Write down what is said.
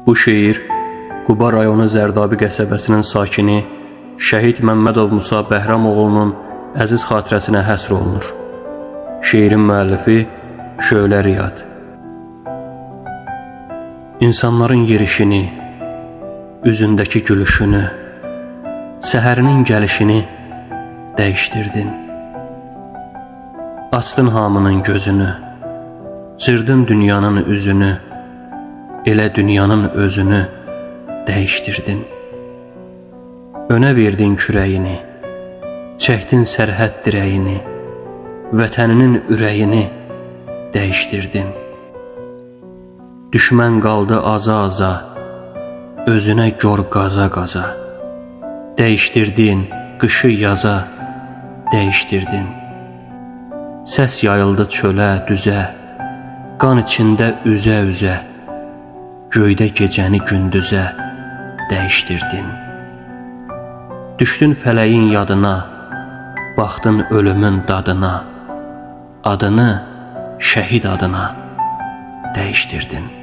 Bu şeir Quba rayonu Zərdabi qəsəbəsinin sakini şəhid Məmmədov Musa Bəhramoğlunun əziz xatirəsinə həsr olunur. Şeirin müəllifi Şölə Riyad. İnsanların yerişini, üzündəki gülüşünü, səhərinin gəlişini dəyişdirdin. Açdın hamının gözünü, cırdın dünyanın üzünü, elə dünyanın özünü dəyişdirdin. Önə verdin kürəyini, çəkdin sərhəd dirəyini, vətəninin ürəyini dəyişdirdin. Düşmən qaldı aza-aza, özünə gör qaza-qaza. Dəyişdirdin qışı yaza, dəyişdirdin. Səs yayıldı çölə, düzə, qan içində üzə-üzə, göydə gecəni gündüzə dəyişdirdin. Düşdün fələyin yadına, baxdın ölümün dadına, adını şəhid adına dəyişdirdin.